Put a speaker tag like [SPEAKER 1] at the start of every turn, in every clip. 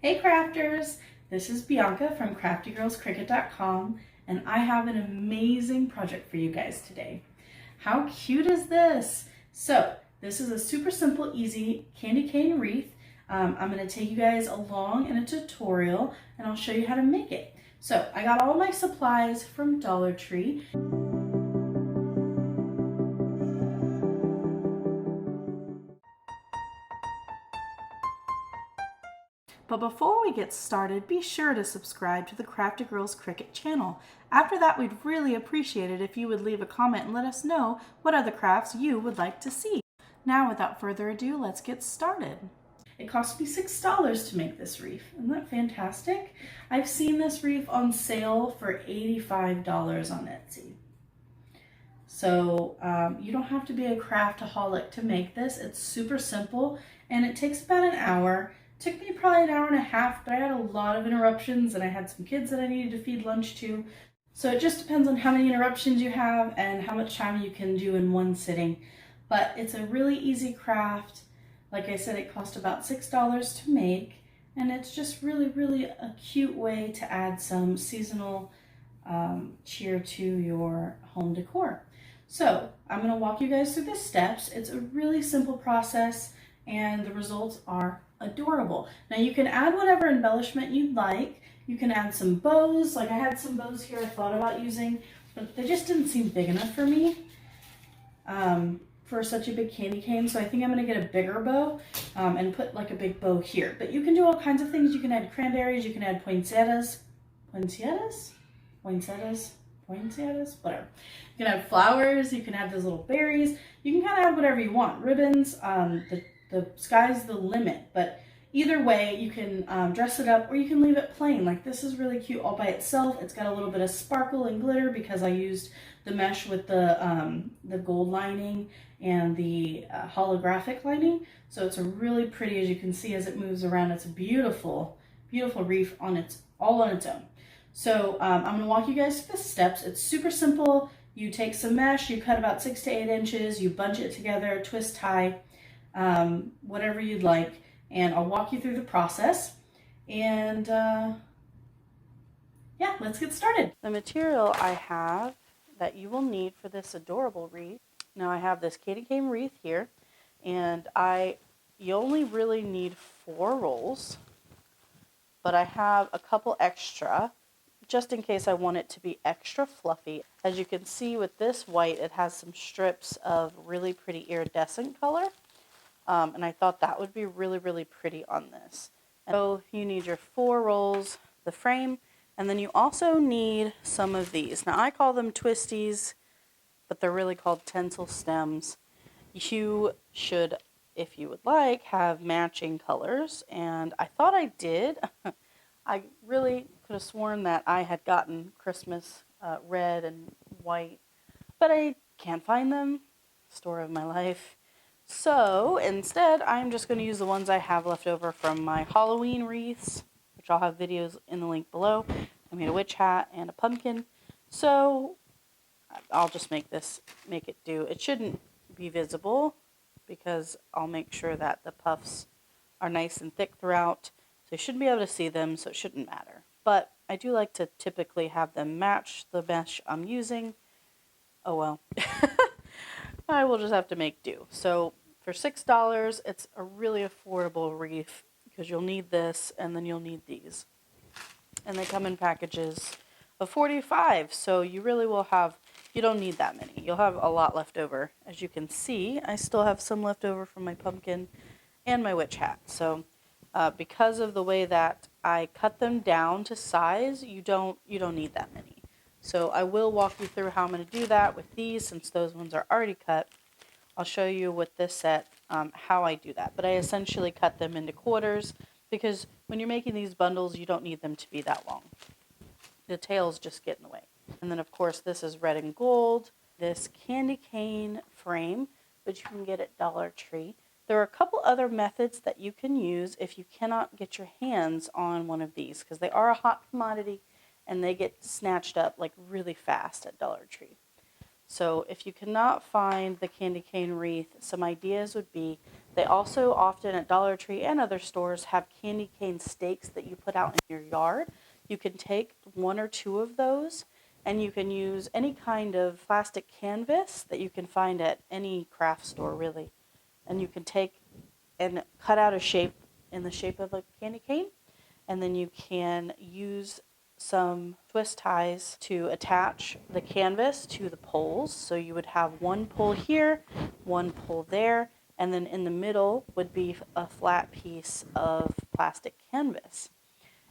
[SPEAKER 1] Hey crafters, this is Bianca from CraftyGirlsCricket.com and I have an amazing project for you guys today. How cute is this? So this is a super simple, easy candy cane wreath. I'm going to take you guys along in a tutorial and I'll show you how to make it. So I got all my supplies from Dollar Tree. But before we get started, be sure to subscribe to the Crafty Girls Cricket channel. After that, we'd really appreciate it if you would leave a comment and let us know what other crafts you would like to see. Now, without further ado, let's get started. It cost me $6 to make this wreath. Isn't that fantastic? I've seen this wreath on sale for $85 on Etsy. So you don't have to be a craftaholic to make this. It's super simple and it takes about an hour. Took me probably an hour and a half, but I had a lot of interruptions and I had some kids that I needed to feed lunch to. So it just depends on how many interruptions you have and how much time you can do in one sitting. But it's a really easy craft. Like I said, it cost about $6 to make, and it's just really a cute way to add some seasonal cheer to your home decor. So I'm going to walk you guys through the steps. It's a really simple process and the results are adorable. Now you can add whatever embellishment you'd like. You can add some bows. Like I had some bows here I thought about using, but they just didn't seem big enough for me for such a big candy cane. So I think I'm gonna get a bigger bow and put like a big bow here. But you can do all kinds of things. You can add cranberries, you can add poinsettias, whatever. You can add flowers, you can add those little berries. You can kind of add whatever you want. Ribbons, the sky's the limit, but either way you can dress it up or you can leave it plain. Like this is really cute all by itself. It's got a little bit of sparkle and glitter because I used the mesh with the gold lining and the holographic lining. So it's a really pretty, as you can see as it moves around. It's a beautiful wreath all on its own. So I'm going to walk you guys through the steps. It's super simple. You take some mesh, you cut about 6 to 8 inches, you bunch it together, twist tie, whatever you'd like, and I'll walk you through the process. And yeah, let's get started. The material I have that you will need for this adorable wreath. Now I have this candy cane wreath here, and you only really need 4 rolls, but I have a couple extra just in case I want it to be extra fluffy. As you can see with this white, it has some strips of really pretty iridescent color. And I thought that would be really pretty on this. So you need your 4 rolls, the frame, and then you also need some of these. Now I call them twisties, but they're really called tinsel stems. You should, if you would like, have matching colors, and I thought I did. I really could have sworn that I had gotten Christmas red and white, but I can't find them. Story of my life. So instead, I'm just going to use the ones I have left over from my Halloween wreaths, which I'll have videos in the link below. I made a witch hat and a pumpkin. So I'll just make it do. It shouldn't be visible because I'll make sure that the puffs are nice and thick throughout. So you shouldn't be able to see them, so it shouldn't matter. But I do like to typically have them match the mesh I'm using. Oh well. I will just have to make do. So for $6, it's a really affordable wreath because you'll need this and then you'll need these. And they come in packages of 45, so you really will have, you don't need that many. You'll have a lot left over. As you can see, I still have some left over from my pumpkin and my witch hat. So because of the way that I cut them down to size, you don't need that many. So I will walk you through how I'm going to do that with these since those ones are already cut. I'll show you with this set how I do that. But I essentially cut them into quarters because when you're making these bundles, you don't need them to be that long. The tails just get in the way. And then of course this is red and gold. This candy cane frame, which you can get at Dollar Tree. There are a couple other methods that you can use if you cannot get your hands on one of these because they are a hot commodity and they get snatched up like really fast at Dollar Tree. So if you cannot find the candy cane wreath, some ideas would be They also often at Dollar Tree and other stores have candy cane stakes that you put out in your yard. You can take 1 or 2 of those, and you can use any kind of plastic canvas that you can find at any craft store, really. And you can take and cut out a shape in the shape of a candy cane, and then you can use some twist ties to attach the canvas to the poles. So you would have one pole here, one pole there, and then in the middle would be a flat piece of plastic canvas.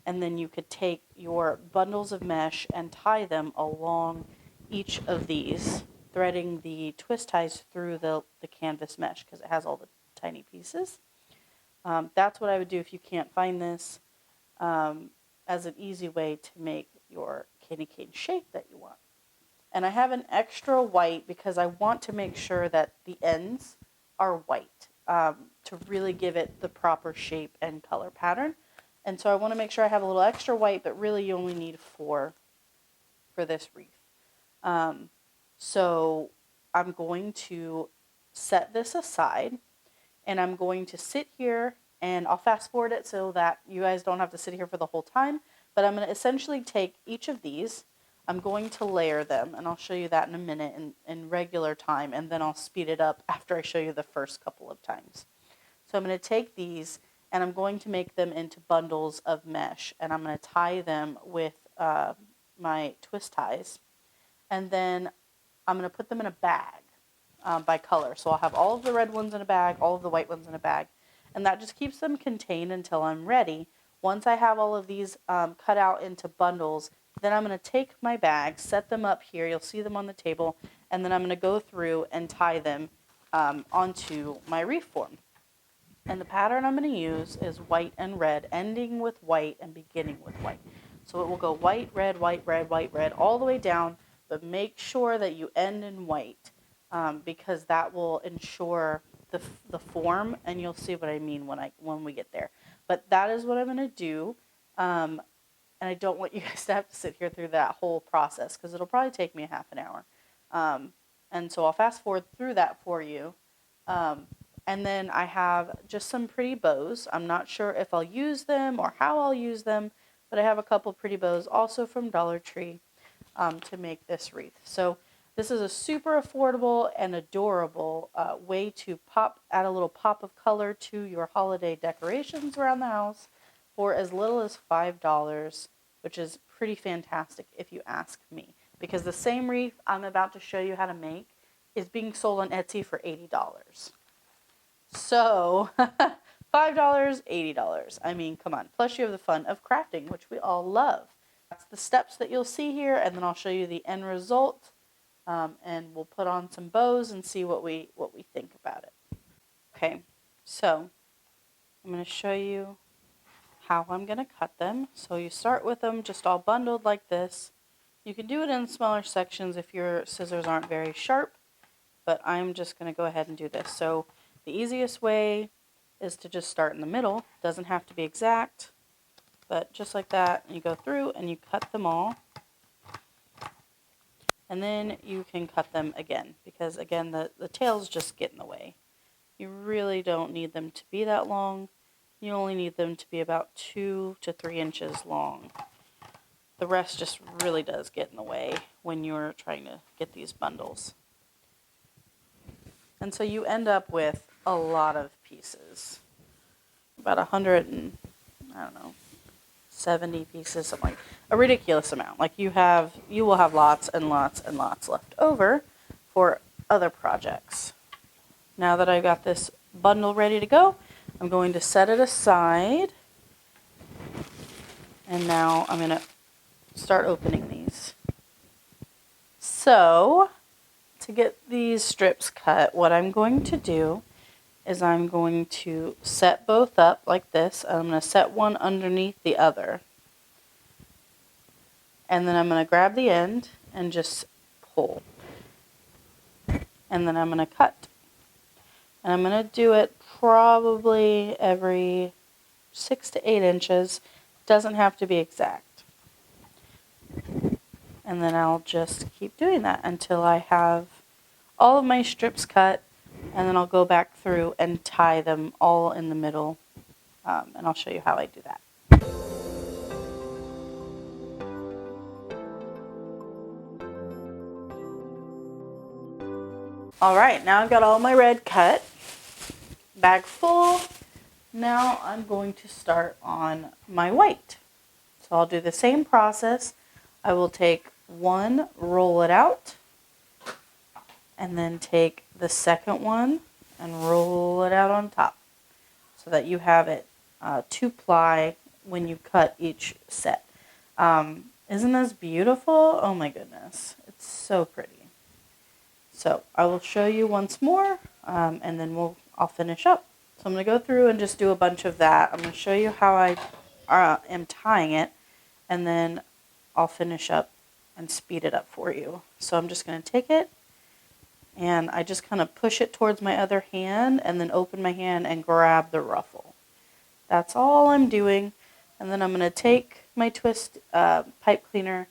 [SPEAKER 1] And then you could take your bundles of mesh and tie them along each of these, threading the twist ties through the canvas mesh because it has all the tiny pieces. That's what I would do if you can't find this, as an easy way to make your candy cane shape that you want. And I have an extra white because I want to make sure that the ends are white, to really give it the proper shape and color pattern. And so I want to make sure I have a little extra white, but really you only need 4 for this wreath. So I'm going to set this aside, and I'm going to sit here, and I'll fast forward it so that you guys don't have to sit here for the whole time. But I'm going to essentially take each of these, I'm going to layer them, and I'll show you that in a minute in regular time, and then I'll speed it up after I show you the first couple of times. So I'm going to take these, and I'm going to make them into bundles of mesh, and I'm going to tie them with my twist ties, and then I'm going to put them in a bag by color. So I'll have all of the red ones in a bag, all of the white ones in a bag, and that just keeps them contained until I'm ready. Once I have all of these cut out into bundles, then I'm going to take my bag, set them up here, you'll see them on the table, and then I'm going to go through and tie them onto my wreath form. And the pattern I'm going to use is white and red, ending with white and beginning with white. So it will go white, red, white, red, white, red, all the way down, but make sure that you end in white, because that will ensure the form, and you'll see what I mean when we get there. But that is what I'm going to do, and I don't want you guys to have to sit here through that whole process because it'll probably take me a half an hour. And so I'll fast forward through that for you. And then I have just some pretty bows. I'm not sure if I'll use them or how I'll use them, but I have a couple pretty bows also from Dollar Tree to make this wreath. So this is a super affordable and adorable way to add a little pop of color to your holiday decorations around the house for as little as $5, which is pretty fantastic if you ask me. Because the same wreath I'm about to show you how to make is being sold on Etsy for $80. So $5, $80. I mean, come on. Plus you have the fun of crafting, which we all love. That's the steps that you'll see here, and then I'll show you the end result, and we'll put on some bows and see what we think about it. Okay, so I'm going to show you how I'm going to cut them. So you start with them just all bundled like this. You can do it in smaller sections if your scissors aren't very sharp, but I'm just going to go ahead and do this. So the easiest way is to just start in the middle. Doesn't have to be exact, but just like that, you go through and you cut them all. And then you can cut them again, because again, the tails just get in the way. You really don't need them to be that long. You only need them to be about 2 to 3 inches long. The rest just really does get in the way when you're trying to get these bundles. And so you end up with a lot of pieces. About 70 pieces, something like a ridiculous amount. Like you will have lots and lots and lots left over for other projects. Now that I've got this bundle ready to go, I'm going to set it aside. And now I'm going to start opening these. So, to get these strips cut, what I'm going to do is I'm going to set both up like this. I'm going to set one underneath the other. And then I'm going to grab the end and just pull. And then I'm going to cut. And I'm going to do it probably every 6 to 8 inches. Doesn't have to be exact. And then I'll just keep doing that until I have all of my strips cut. And then I'll go back through and tie them all in the middle, and I'll show you how I do that. All right, now I've got all my red cut, bag full. Now I'm going to start on my white. So I'll do the same process. I will take one, roll it out, and then take the second one and roll it out on top so that you have it 2-ply when you cut each set. Isn't this beautiful? Oh my goodness, it's so pretty. So I will show you once more, and then I'll finish up. So I'm going to go through and just do a bunch of that. I'm going to show you how I am tying it, and then I'll finish up and speed it up for you. So I'm just going to take it, and I just kind of push it towards my other hand, and then open my hand and grab the ruffle. That's all I'm doing. And then I'm going to take my twist pipe cleaner,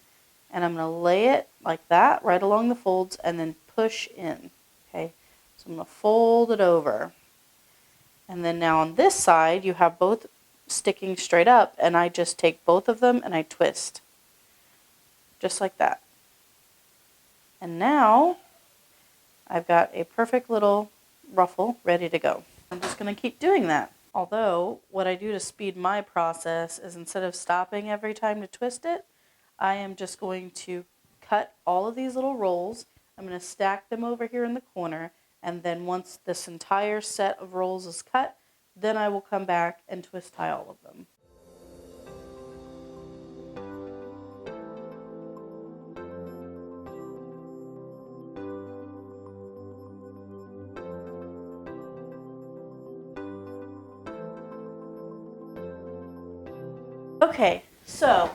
[SPEAKER 1] and I'm going to lay it like that right along the folds, and then push in. Okay, so I'm going to fold it over. And then now on this side, you have both sticking straight up, and I just take both of them and I twist. Just like that. And now I've got a perfect little ruffle ready to go. I'm just going to keep doing that. Although, what I do to speed my process is instead of stopping every time to twist it, I am just going to cut all of these little rolls. I'm going to stack them over here in the corner, and then once this entire set of rolls is cut, then I will come back and twist tie all of them. Okay, so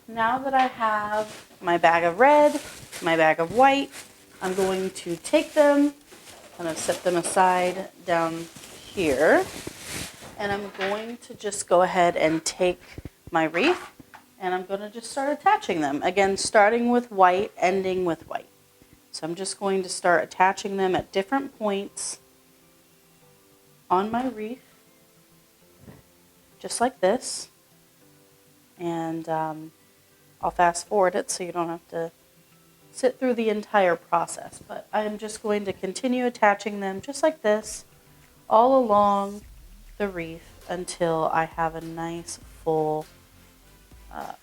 [SPEAKER 1] now that I have my bag of red, my bag of white, I'm going to take them, kind of set them aside down here, and I'm going to just go ahead and take my wreath, and I'm going to just start attaching them. Again, starting with white, ending with white. So I'm just going to start attaching them at different points on my wreath, just like this. And I'll fast forward it so you don't have to sit through the entire process. But I'm just going to continue attaching them just like this all along the wreath until I have a nice full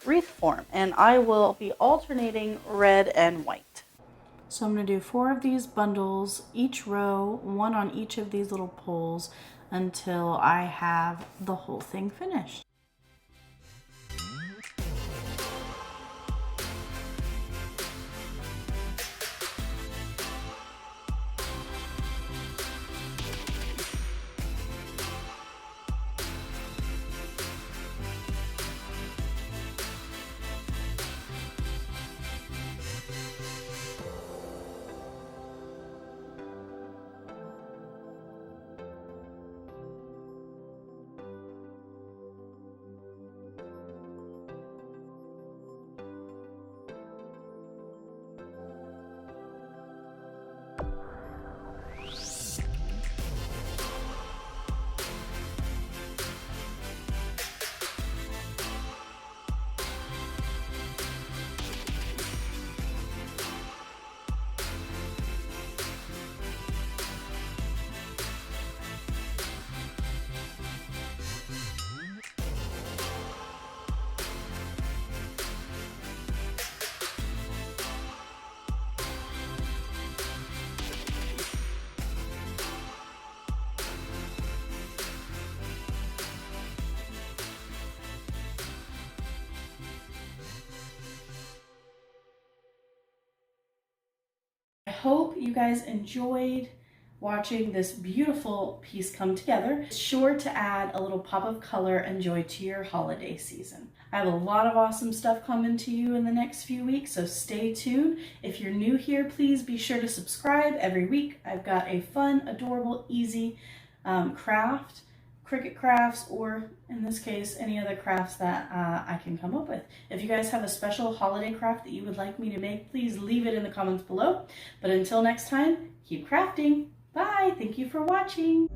[SPEAKER 1] wreath form. And I will be alternating red and white. So I'm going to do 4 of these bundles, each row, 1 on each of these little poles until I have the whole thing finished. I hope you guys enjoyed watching this beautiful piece come together. It's sure to add a little pop of color and joy to your holiday season. I have a lot of awesome stuff coming to you in the next few weeks, so stay tuned. If you're new here, please be sure to subscribe. Every week I've got a fun, adorable, easy craft, Cricut crafts, or in this case, any other crafts that I can come up with. If you guys have a special holiday craft that you would like me to make, please leave it in the comments below. But until next time, keep crafting. Bye. Thank you for watching.